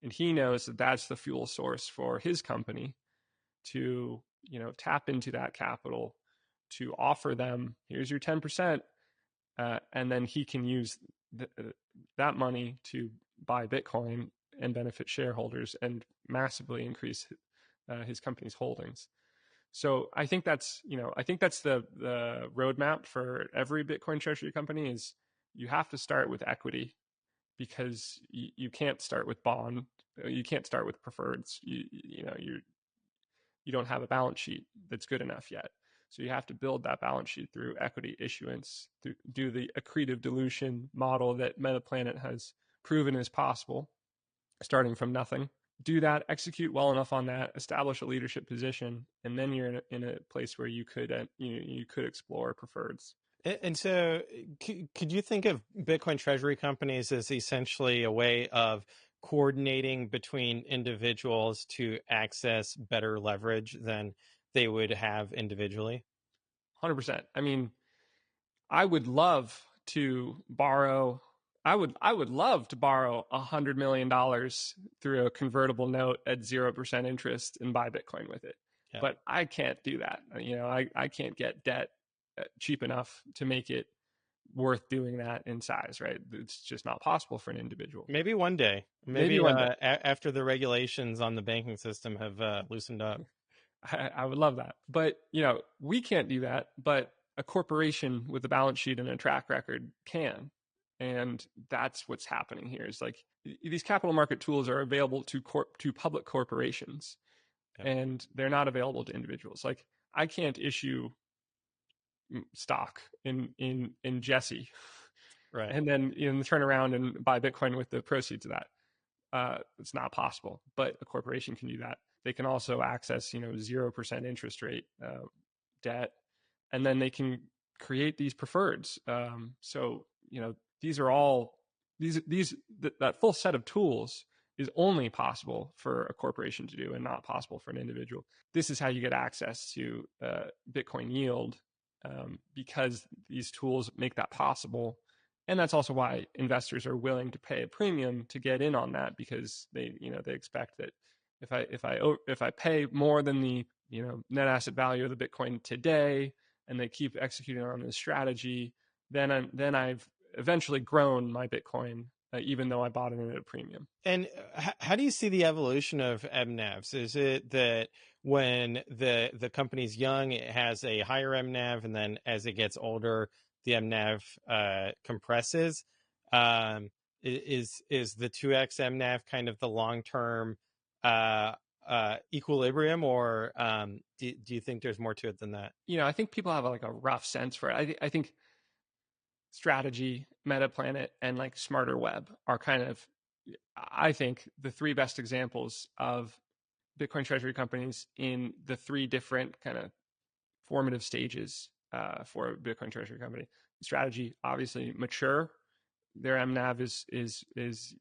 And he knows that that's the fuel source for his company to, tap into that capital, to offer them, here's your 10%. And then he can use that money to buy Bitcoin and benefit shareholders and massively increase his company's holdings. So I think that's the roadmap for every Bitcoin treasury company. Is you have to start with equity, because you can't start with bond, you can't start with preferreds. You don't have a balance sheet that's good enough yet. So you have to build that balance sheet through equity issuance, to do the accretive dilution model that MetaPlanet has proven is possible, starting from nothing. Do that, execute well enough on that, establish a leadership position, and then you're in a place where you could explore preferreds. And so could you think of Bitcoin treasury companies as essentially a way of coordinating between individuals to access better leverage than they would have individually? 100%. I mean, I would love to borrow $100 million through a convertible note at 0% interest and buy Bitcoin with it. Yeah. But I can't do that. I can't get debt cheap enough to make it worth doing that in size, right? It's just not possible for an individual. Maybe one day. Maybe one day. After the regulations on the banking system have loosened up. I would love that. But, we can't do that. But a corporation with a balance sheet and a track record can. And that's what's happening here, is like these capital market tools are available to public corporations, and they're not available to individuals. Like, I can't issue stock in Jesse, right, and then turn around and buy Bitcoin with the proceeds of that. It's not possible, but a corporation can do that. They can also access 0% interest rate debt, and then they can create these preferreds. So these are all that full set of tools is only possible for a corporation to do and not possible for an individual. This is how you get access to Bitcoin yield, because these tools make that possible. And that's also why investors are willing to pay a premium to get in on that, because they expect that if I pay more than the net asset value of the Bitcoin today, and they keep executing on this strategy, then I've eventually grown my Bitcoin, even though I bought it at a premium. And how do you see the evolution of MNAVs? Is it that when the company's young, it has a higher MNAV, and then as it gets older, the MNAV compresses? Is the 2x MNAV kind of the long-term equilibrium, or do you think there's more to it than that? I think people have a rough sense for it. I think Strategy, MetaPlanet, and Smarter Web are kind of I think, the three best examples of Bitcoin treasury companies in the three different kind of formative stages for a Bitcoin treasury company. Strategy, obviously mature. Their MNAV is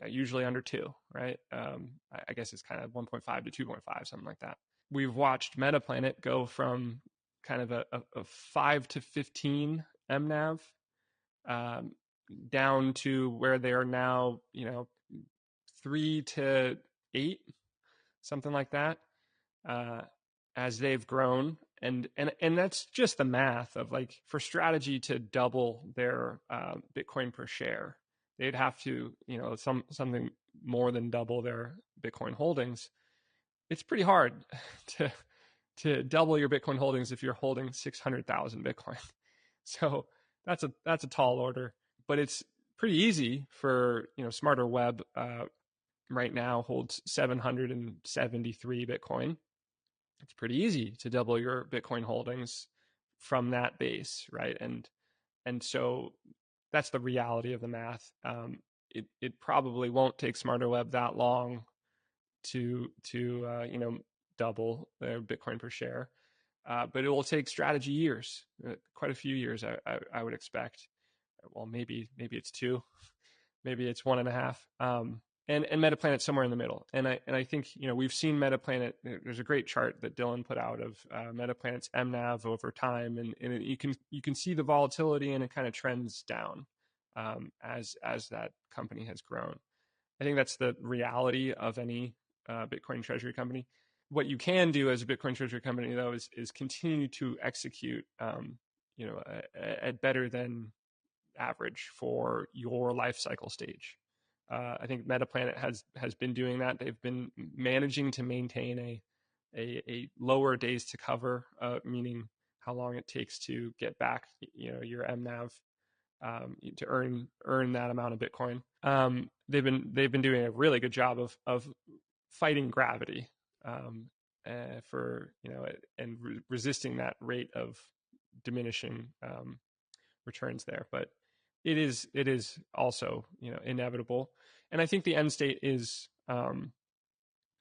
usually under 2, right? I guess it's kind of 1.5 to 2.5, something like that. We've watched MetaPlanet go from kind of a 5 to 15 MNAV down to where they are now, 3 to 8, something like that, as they've grown. And that's just the math of, like, for Strategy to double their Bitcoin per share, they'd have to, something more than double their Bitcoin holdings. It's pretty hard to double your Bitcoin holdings if you're holding 600,000 Bitcoin. So that's a tall order, but it's pretty easy for, Smarter Web right now holds 773 Bitcoin. It's pretty easy to double your Bitcoin holdings from that base, right? And so that's the reality of the math. It probably won't take Smarter Web that long to double their Bitcoin per share, but it will take Strategy years, quite a few years, I would expect. Well, maybe it's 2, maybe it's 1.5. And MetaPlanet somewhere in the middle. And I think, we've seen MetaPlanet. There's a great chart that Dylan put out of MetaPlanet's MNAV over time, and you can see the volatility, and it kind of trends down as that company has grown. I think that's the reality of any Bitcoin treasury company. What you can do as a Bitcoin treasury company, though, is continue to execute, at better than average for your life cycle stage. I think MetaPlanet has been doing that. They've been managing to maintain a lower days to cover, meaning how long it takes to get back, your MNAV, to earn that amount of Bitcoin. They've been doing a really good job of fighting gravity, for and resisting that rate of diminishing returns there. But it is also, inevitable, and I think the end state is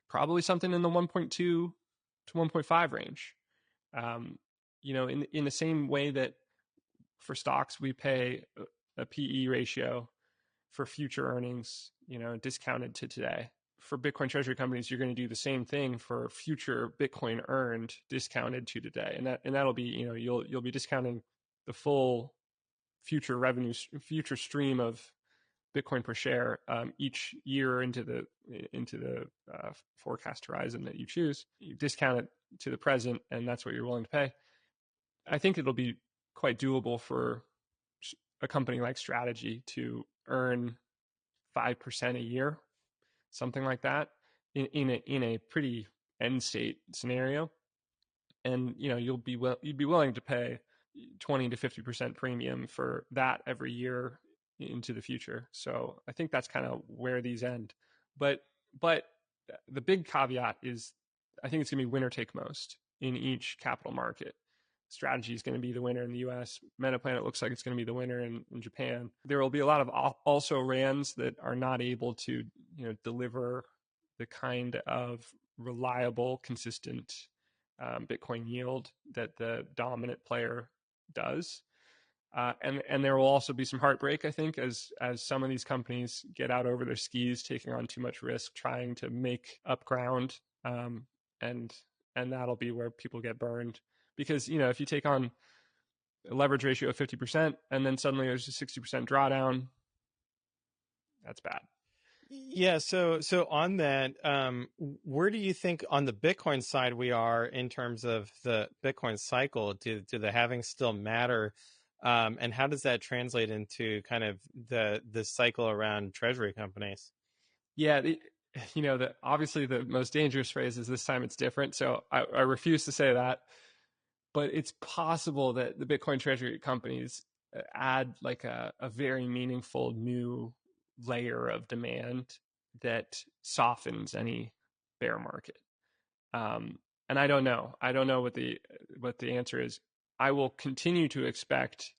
probably something in the 1.2 to 1.5 range. In the same way that for stocks we pay a PE ratio for future earnings, discounted to today. For Bitcoin treasury companies, you're going to do the same thing for future Bitcoin earned discounted to today, and that'll be, you'll be discounting the full future revenue, future stream of Bitcoin per share each year into the forecast horizon that you choose. You discount it to the present, and that's what you're willing to pay. I think it'll be quite doable for a company like Strategy to earn 5% a year, something like that, in a pretty end state scenario. And you'd be willing to pay 20 to 50% premium for that every year into the future. So I think that's kind of where these end. But the big caveat is, I think it's going to be winner take most in each capital market. Strategy is going to be the winner in the US. MetaPlanet looks like it's going to be the winner in Japan. There will be a lot of also RANs that are not able to deliver the kind of reliable, consistent Bitcoin yield that the dominant player does. And there will also be some heartbreak, I think, as some of these companies get out over their skis, taking on too much risk, trying to make up ground, and that'll be where people get burned. Because if you take on a leverage ratio of 50% and then suddenly there's a 60% drawdown, that's bad. Yeah. So on that, where do you think on the Bitcoin side we are in terms of the Bitcoin cycle? Do the halvings still matter? And how does that translate into kind of the cycle around treasury companies? Yeah. Obviously the most dangerous phrase is this time it's different. So I refuse to say that, but it's possible that the Bitcoin treasury companies add like a very meaningful new layer of demand that softens any bear market. And I don't know what the answer is. I will continue to expect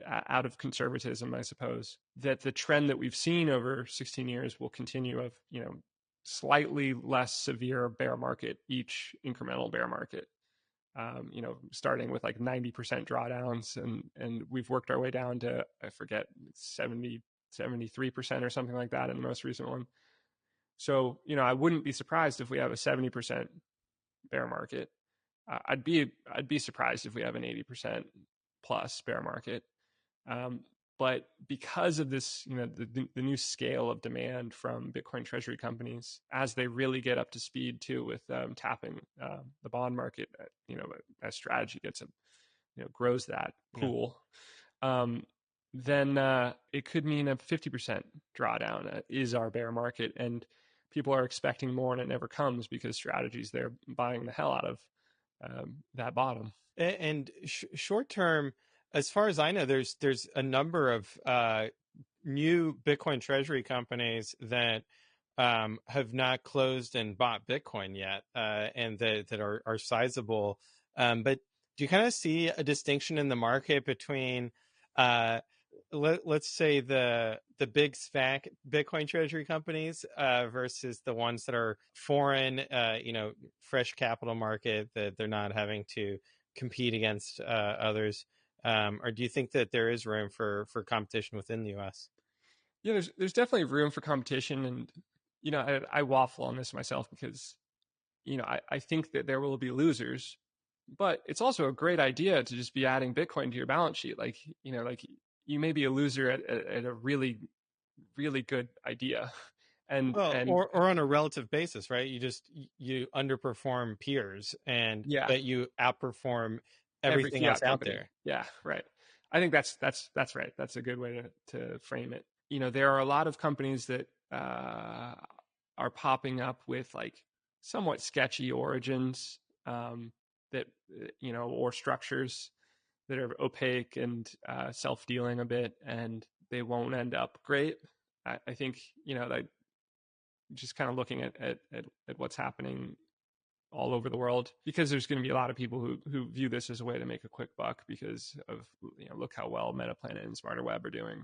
out of conservatism, I suppose, that the trend that we've seen over 16 years will continue of, slightly less severe bear market, each incremental bear market. Starting with like 90% drawdowns, and we've worked our way down to, I forget, 73% or something like that in the most recent one. So, I wouldn't be surprised if we have a 70% bear market. I'd be surprised if we have an 80% plus bear market. But because of this, the new scale of demand from Bitcoin treasury companies, as they really get up to speed too with tapping the bond market, as Strategy gets grows that pool, then it could mean a 50% drawdown is our bear market, and people are expecting more, and it never comes because Strategy's there buying the hell out of that bottom. And short term, as far as I know, there's a number of new Bitcoin treasury companies that have not closed and bought Bitcoin yet, and that are sizable. But do you kind of see a distinction in the market between, let's say, the big SPAC Bitcoin treasury companies versus the ones that are foreign, fresh capital market, that they're not having to compete against others? Or do you think that there is room for competition within the U.S.? Yeah, there's definitely room for competition, and I waffle on this myself because I think that there will be losers, but it's also a great idea to just be adding Bitcoin to your balance sheet. Like you may be a loser at a really, really good idea, and or on a relative basis, right? You underperform peers, but you outperform every everything else fiat out company. there. Yeah, right. I think that's right. That's a good way to frame it. There are a lot of companies that are popping up with like somewhat sketchy origins, that or structures that are opaque and self-dealing a bit, and they won't end up great. I think like just kind of looking at what's happening all over the world, because there's going to be a lot of people who view this as a way to make a quick buck because of look how well MetaPlanet and Smarter Web are doing,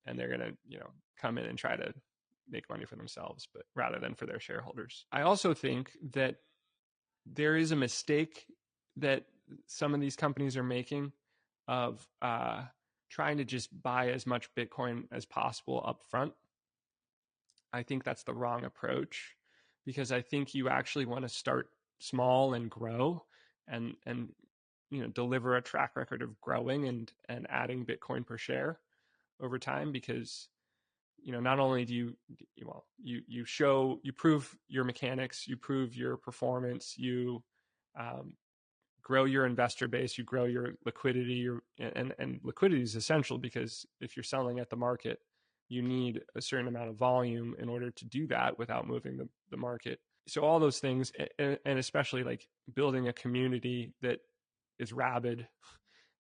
and they're going to come in and try to make money for themselves, but rather than for their shareholders. I also think that there is a mistake that some of these companies are making of trying to just buy as much Bitcoin as possible up front. I think that's the wrong approach, because I think you actually want to start small and grow and deliver a track record of growing and adding Bitcoin per share over time, because not only do you prove your mechanics, you prove your performance, you grow your investor base, you grow your liquidity, and liquidity is essential, because if you're selling at the market, you need a certain amount of volume in order to do that without moving the market. So all those things, and especially like building a community that is rabid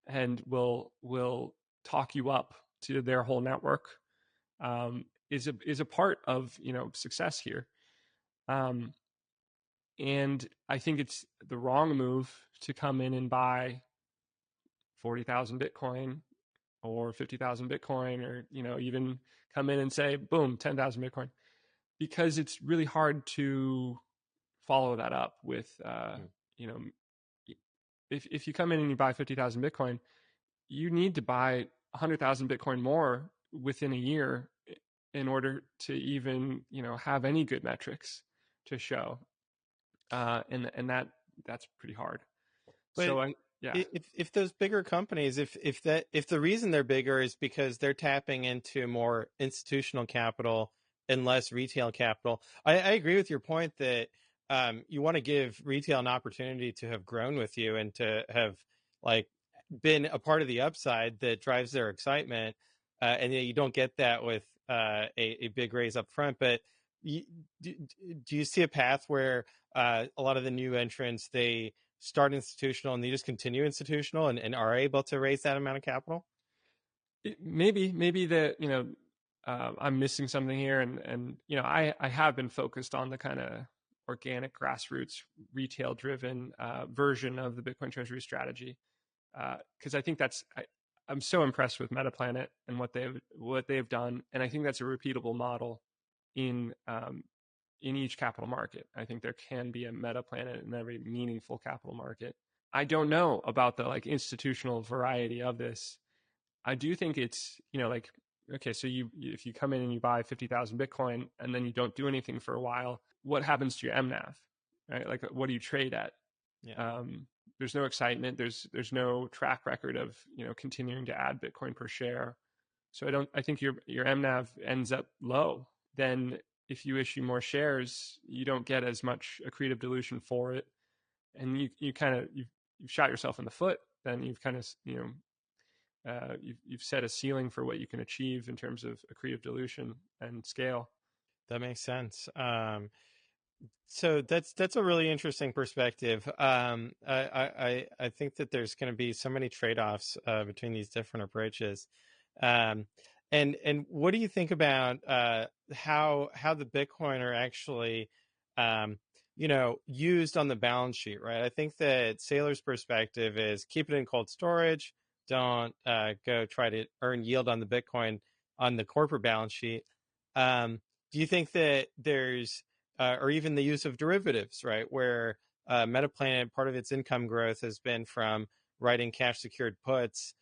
and will talk you up to their whole network, is a part of success here. And I think it's the wrong move to come in and buy 40,000 Bitcoin or 50,000 Bitcoin, or even come in and say, boom, 10,000 Bitcoin, because it's really hard to follow that up with if you come in and you buy 50,000 Bitcoin, you need to buy 100,000 Bitcoin more within a year in order to even have any good metrics to show, and that's pretty hard. But so if those bigger companies, if the reason they're bigger is because they're tapping into more institutional capital and less retail capital, I agree with your point that you want to give retail an opportunity to have grown with you and to have like been a part of the upside that drives their excitement, and you don't get that with a big raise up front. But do you see a path where a lot of the new entrants, they start institutional and they just continue institutional and are able to raise that amount of capital? Maybe that I'm missing something here, and I have been focused on the kind of organic grassroots retail driven version of the Bitcoin treasury strategy, because I think I'm so impressed with MetaPlanet and what they've done, and I think that's a repeatable model in each capital market. I think there can be a MetaPlanet in every meaningful capital market. I don't know about the like institutional variety of this. I do think it's, like, okay, so if you come in and you buy 50,000 Bitcoin and then you don't do anything for a while, what happens to your MNAV, right? Like, what do you trade at? Yeah. There's no excitement. There's no track record of, continuing to add Bitcoin per share. So I think your MNAV ends up low. Then if you issue more shares, you don't get as much accretive dilution for it. And you kind of, you've shot yourself in the foot. Then you've kind of, you've set a ceiling for what you can achieve in terms of accretive dilution and scale. That makes sense. So that's a really interesting perspective. I think that there's going to be so many trade-offs between these different approaches. And what do you think about how the Bitcoin are actually used on the balance sheet, right? I think that Saylor's perspective is keep it in cold storage. Don't go try to earn yield on the Bitcoin on the corporate balance sheet. Do you think that there's or even the use of derivatives, right? Where MetaPlanet, part of its income growth has been from writing cash secured puts.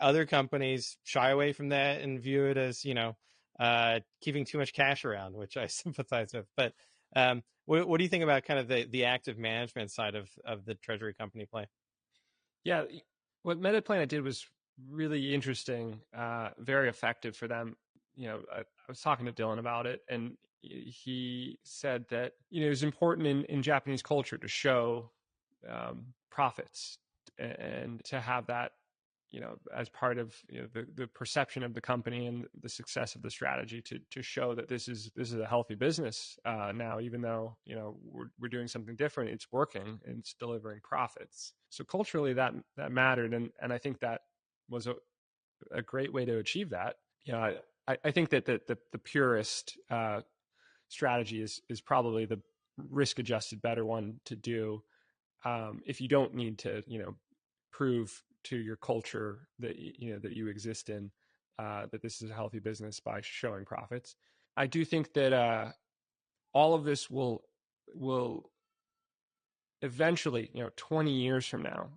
Other companies shy away from that and view it as, keeping too much cash around, which I sympathize with. But what do you think about kind of the active management side of the treasury company play? Yeah, what MetaPlanet did was really interesting, very effective for them. I was talking to Dylan about it, and he said that it was important in Japanese culture to show profits and to have that as part of the perception of the company and the success of the strategy to show that this is a healthy business now, even though we're doing something different, it's working and it's delivering profits. So culturally that mattered, and I think that was a great way to achieve that. I think that the purest strategy is probably the risk adjusted better one to do if you don't need to prove to your culture that that you exist in that this is a healthy business by showing profits. I do think that all of this will eventually, 20 years from now,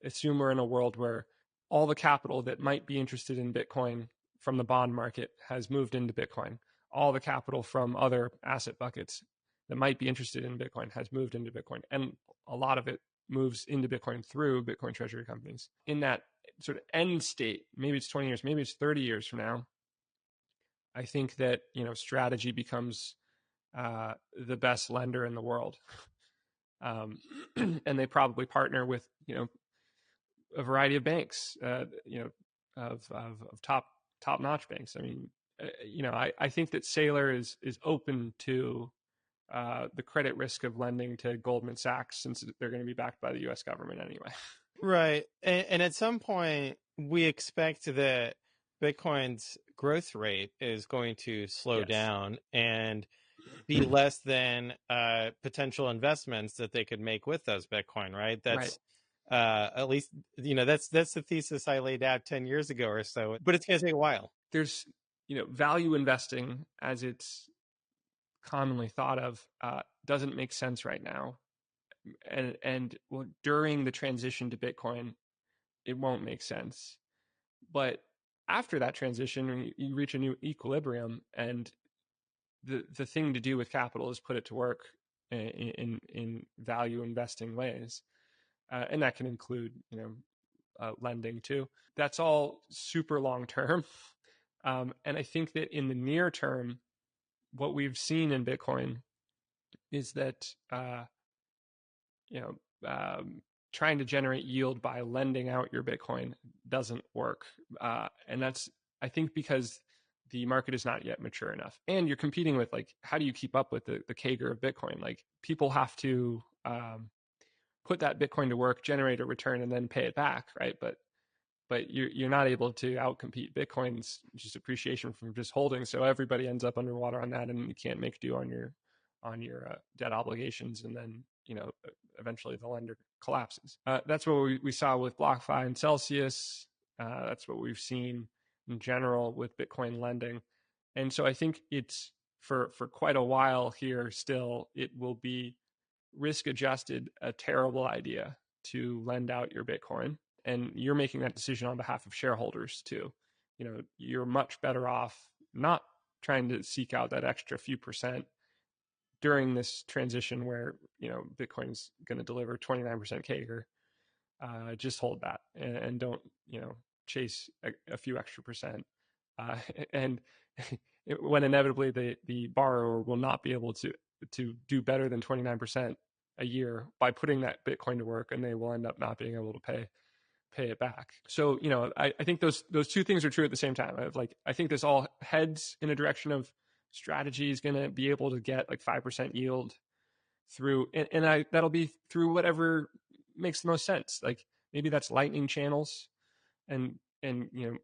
assume we're in a world where all the capital that might be interested in Bitcoin from the bond market has moved into Bitcoin. All the capital from other asset buckets that might be interested in Bitcoin has moved into Bitcoin. And a lot of it moves into Bitcoin through Bitcoin treasury companies. In that sort of end state, maybe it's 20 years, maybe it's 30 years from now, I think that, strategy becomes the best lender in the world. And they probably partner with, a variety of banks, of top notch banks. I mean, I think that Saylor is open to the credit risk of lending to Goldman Sachs since they're going to be backed by the U.S. government anyway. Right. And at some point, we expect that Bitcoin's growth rate is going to slow Yes. down and be less than potential investments that they could make with those Bitcoin, right? That's at least, that's the thesis I laid out 10 years ago or so, but it's going to take a while. There's, value investing as it's commonly thought of doesn't make sense right now. And well, during the transition to Bitcoin, it won't make sense. But after that transition, you reach a new equilibrium, and the thing to do with capital is put it to work in value investing ways, and that can include lending too. That's all super long term, and I think that in the near term, what we've seen in Bitcoin is that trying to generate yield by lending out your Bitcoin doesn't work, and that's, I think, because the market is not yet mature enough, and you're competing with, like, how do you keep up with the CAGR of Bitcoin? Like, people have to put that Bitcoin to work, generate a return, and then pay it back, right? But you're not able to outcompete Bitcoin's just appreciation from just holding. So everybody ends up underwater on that, and you can't make do on your debt obligations, and then eventually the lender collapses. That's what we saw with BlockFi and Celsius. That's what we've seen in general with Bitcoin lending. And so I think it's for quite a while here still, it will be risk adjusted a terrible idea to lend out your Bitcoin. And you're making that decision on behalf of shareholders too. You're much better off not trying to seek out that extra few percent during this transition where, Bitcoin's going to deliver 29% CAGR. Just hold that and don't, chase a few extra percent. And when inevitably the borrower will not be able to do better than 29% a year by putting that Bitcoin to work, and they will end up not being able to pay it back. So, I think those two things are true at the same time. I think this all heads in a direction of Strategy is going to be able to get like 5% yield through, and that'll be through whatever makes the most sense. Like maybe that's Lightning channels and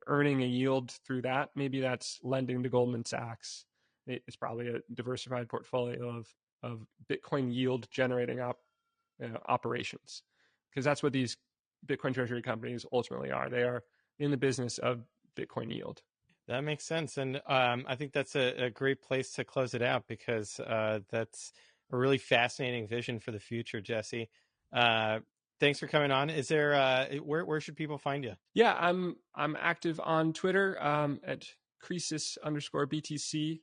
earning a yield through that. Maybe that's lending to Goldman Sachs. It's probably a diversified portfolio of Bitcoin yield generating operations, because that's what these Bitcoin treasury companies ultimately are. They are in the business of Bitcoin yield. That makes sense. And I think that's a great place to close it out, because that's a really fascinating vision for the future, Jesse. Thanks for coming on. Is there where should people find you? Yeah, I'm active on Twitter at Croesus_BTC.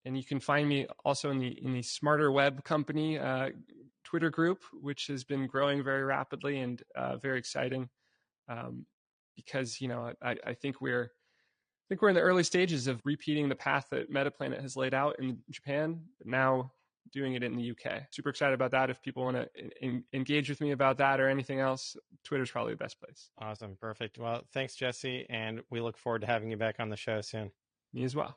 And you can find me also in the Smarter Web Company Twitter group, which has been growing very rapidly and very exciting, because I think we're in the early stages of repeating the path that MetaPlanet has laid out in Japan, but now doing it in the UK. Super excited about that. If people want to engage with me about that or anything else, Twitter's probably the best place. Awesome. Perfect. Well, thanks, Jesse. And we look forward to having you back on the show soon. Me as well.